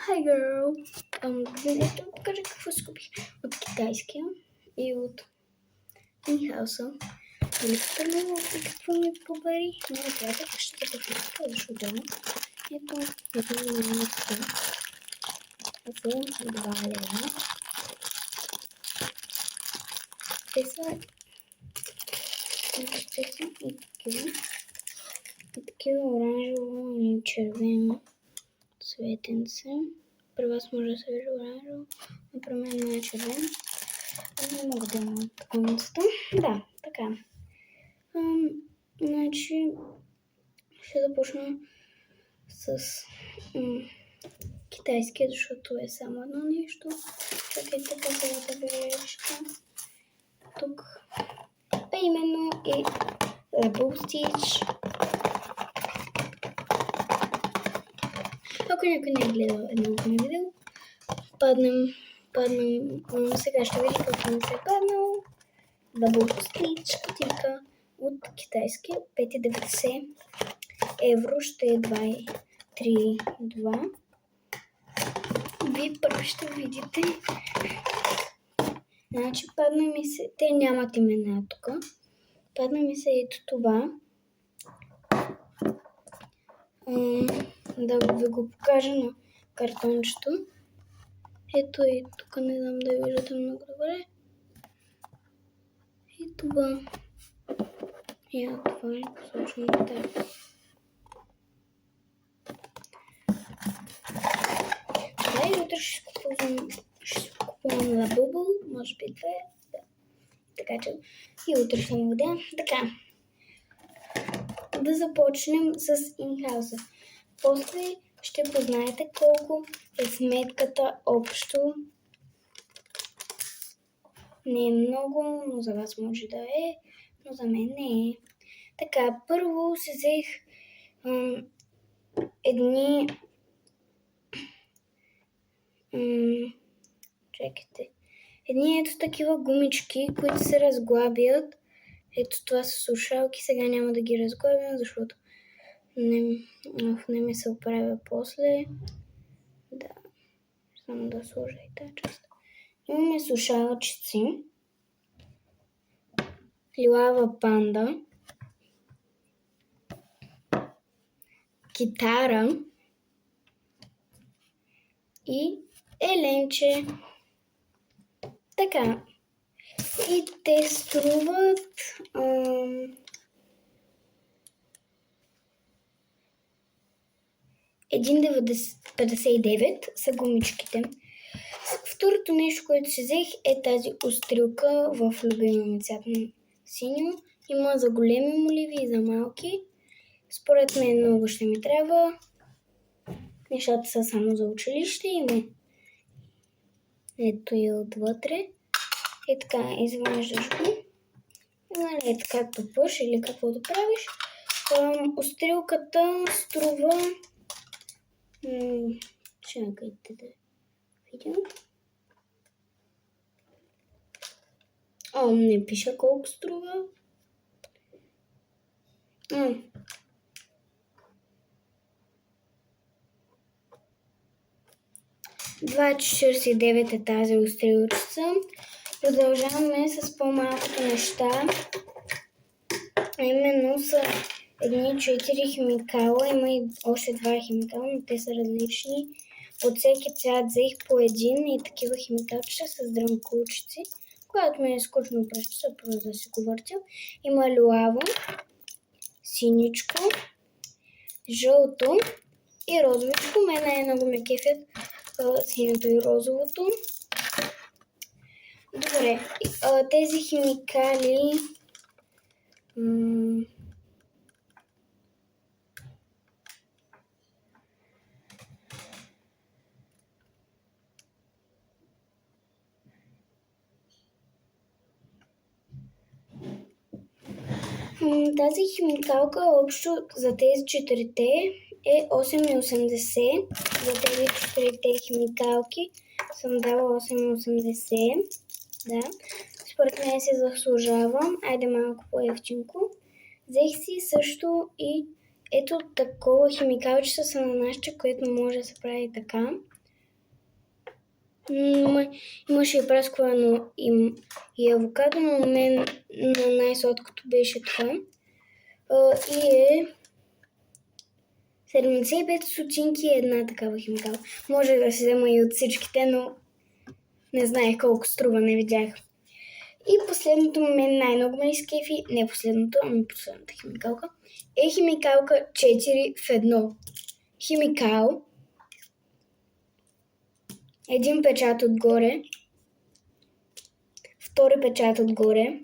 Hi girl! Днес ще покажа какво си купих от китайския и от Инхауса. Липсата много и какво ми побари. Много приятел, ще започна така, защото ето един минутка за 2 лева. Те са и такива оранжево и червено цветенце. При вас може да се вижда оранжево, например не е червено. Не мога да имам таковницата. Да, така. Значи ще започна с китайския, защото е само едно нещо. Чакайте пазарата бележка. Тук е именно и Label Stitch. Ако някой не е гледал едното ми видео, паднем, сега ще видим какво ми се е паднал. Label Stitch кутийка от китайски 5,90 евро, ще е 2,32. Вие първо ще видите. Значи падна ми се, те нямат имена тук. Падна ми се ето това. Да ви го покажа на картончето. Ето и тук, не знам да виждате много добре. И това. И това е посочено така. Да, и утре ще купувам Labubu, може би 2. Да. Така че и утре ще му видя. Така. Да започнем с Инхауса. После ще познаете колко е сметката общо. Не е много, но за вас може да е, но за мен не е. Така, първо си взех едни ето такива гумички, които се разглабят. Ето това са слушалки, сега няма да ги разглабям, защото не ми се оправя после. Да, само да сложа и тази част. Имаме слушалчици. Лилава панда. Китара. И еленче. Така. И те струват 1,59 са гумичките. Второто нещо, което си взех, е тази острилка в любимия ми цвят на синьо. Има за големи моливи и за малки. Според мен много ще ми трябва. Нещата са само за училище. Има ето и отвътре. И така, изваждаш го. Нали, е така тупаш или каквото правиш. Острилката струва... Чакайте да видим. Не пиша колко струва. 2,49 е тази острилчица. Продължаваме с по-малките неща. Именно са едни 4 химикала. Има и още 2 химикала, но те са различни. От всеки цвят взех по един и такива химикалчета с дрънкулчици. Когато ми е скучно през часа, просто да си го въртя. Има лилаво, синичко, жълто и розовичко. Мен много ме кефят синято и розовото. Добре, тези химикали тази химикалка общо за тези 4-те е 8,80. За тези 4-те химикалки съм дала 8,80. Да. Според мен се заслужавам. Айде малко по-евтинко. Взех си също и ето такова химикалче с ананасче, което може да се прави така. Имаше и прасквано и авокадо, но мен най-сладкото беше това. И е 75 стотинки е една такава химикал. Може да се взема и от всичките, но не знаех колко струва, не видях. И последното мен най-много ме изкефи, не последното, ами последната химикалка, е химикалка 4 в 1. Химикал, един печат отгоре, втори печат отгоре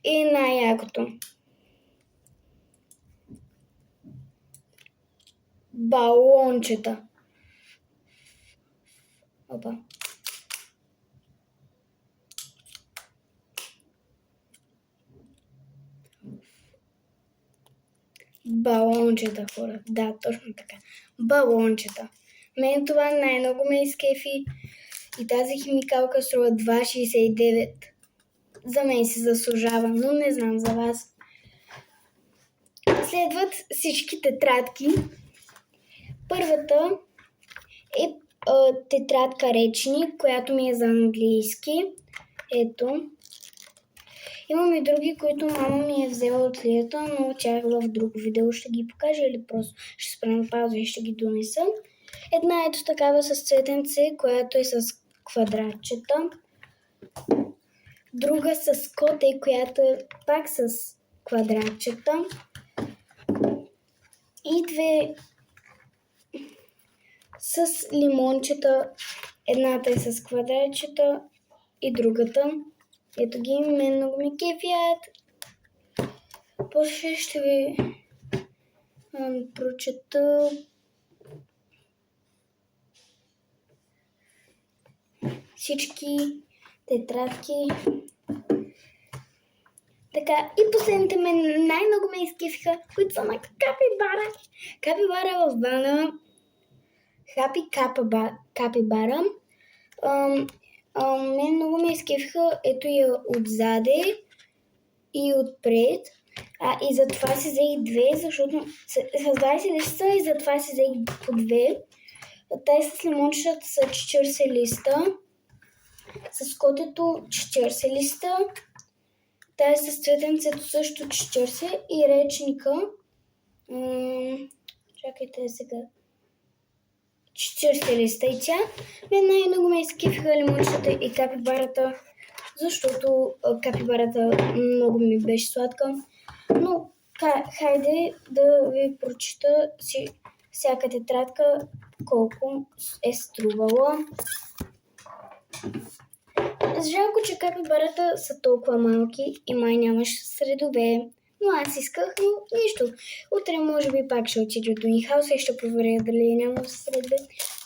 и най-якото. Балончета. Опа. Балончета, хора. Да, точно така. Балончета. Мен това най-много ме изкефи и тази химикалка струва 2,69. За мен се заслужава, но не знам за вас. Следват всички тетрадки. Първата е тетрадка речник, която ми е за английски. Ето. Имам и други, които мама ми е взела от лията, но тях в друго видео ще ги покажа или просто ще спра на пауза и ще ги донеса. Една ето такава с цветенце, която е с квадратчета. Друга с коте, която е пак с квадратчета. И две с лимончета. Едната е с квадратчета и другата. Ето ги, мен много ми кефят. После ще ви прочета всички тетрадки. Така, и последните мен най-много ме изкефиха, които са на капибара. Капибара в бана. Хапи капибара. Мен много ме изкефиха, ето я отзаде и отпред. И затова си взех две, защото с 20 листа и затова си взех по две. Тай с лимончета са 40 листа. С котето 40 листа. Тай с цветенцето също 40 и речника. Чакайте сега. 40 листа и тя. Мен най-много ме изкефиха лимончета и капибарата, защото капибарата много ми беше сладка. Но хайде да ви прочита всяка тетрадка колко е струвала. Жалко, че капибарата са толкова малки и май нямаш средове. Но аз исках, но нищо. Утре може би пак ще отида до Нихауса и ще проверя дали няма средбе.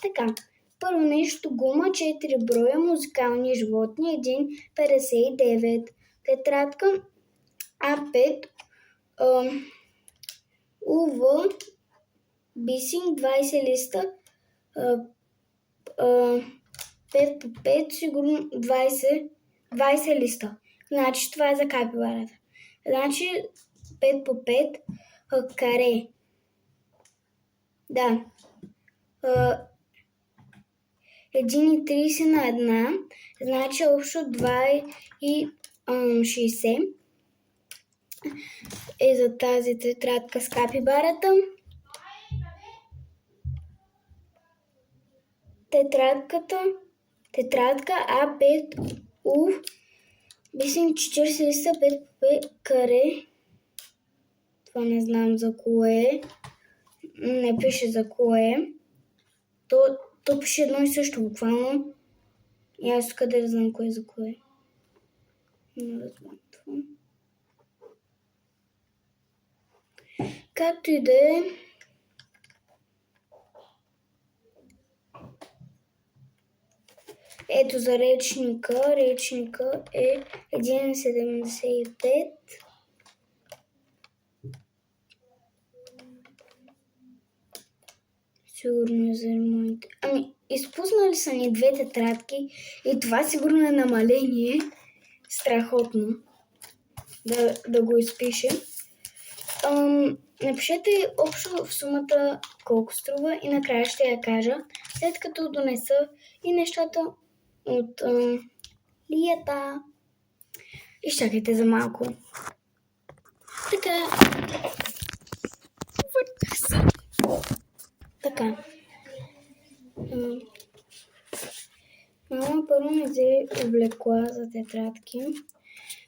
Така, първо нещо гума, 4 броя, музикални животни, 1,59. Тетрадка А5, УВ, бисинг, 20 листа, 5 по 5, сигурно 20 листа. Значи това е за капибарата. Значи 5 по 5 каре. Да. 1,30 на една. Значи общо 2,60 е за тази тетрадка с капибарата. Тетрадка А5 У. Бисинг 40 листа, 5 по 5 каре. Това не знам за кое. Не пише за кое. То пише едно и също буквално. И аз къде да знам кое за кое. Не разбирам това. Както и да е. Ето за речника. Речника е 1,75. Сигурно е за ремонт. Изпуснали са ни две тетрадки и това сигурно е намаление. Страхотно да го изпишем. Напишете общо в сумата колко струва и накрая ще я кажа, след като донеса и нещата от Лията. Изчакайте за малко. Така. Въртах се. Така. Мама първо ми взе облекла за тетрадки.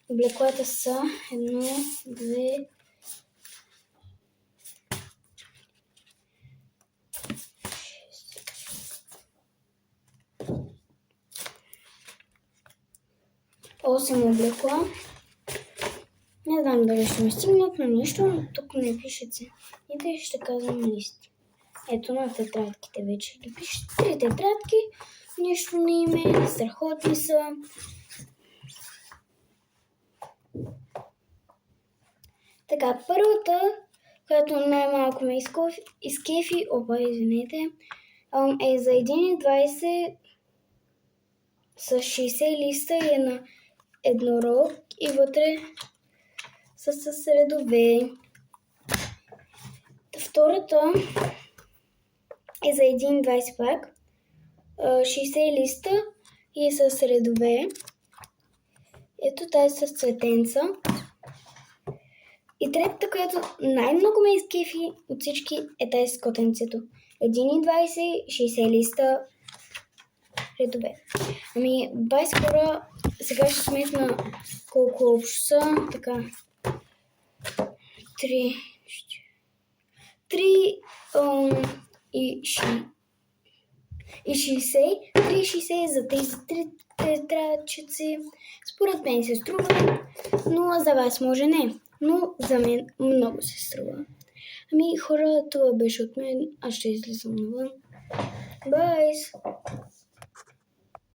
Облеклата са 1, 2, 8 облекла. Не знам дали ще ми стигнат, но нищо. Тук не пише цените, ще казвам листи. Ето на тетрадките вече ги пише. 3 тетрадки, нищо не име, страхотни са. Така, първата, която най-малко ме изкефи, е за 1,20 с 60 листа и е на еднорог и вътре са с редове. Втората е за 1,20 пак, 60 листа и е с редове. Ето тази с цветенца. И третата, която най-много ме изкефи от всички, е тази с котенцето. 1,20, 60 листа, редове. Ами, бай скоро, сега ще сметна колко общо са. Така. 3 и 60. 3,60 за тези 3 тетрадчици. Според мен се струва, но за вас може не. Но за мен много се струва. Ами хора, това беше от мен. Аз ще излизам навън. Байс!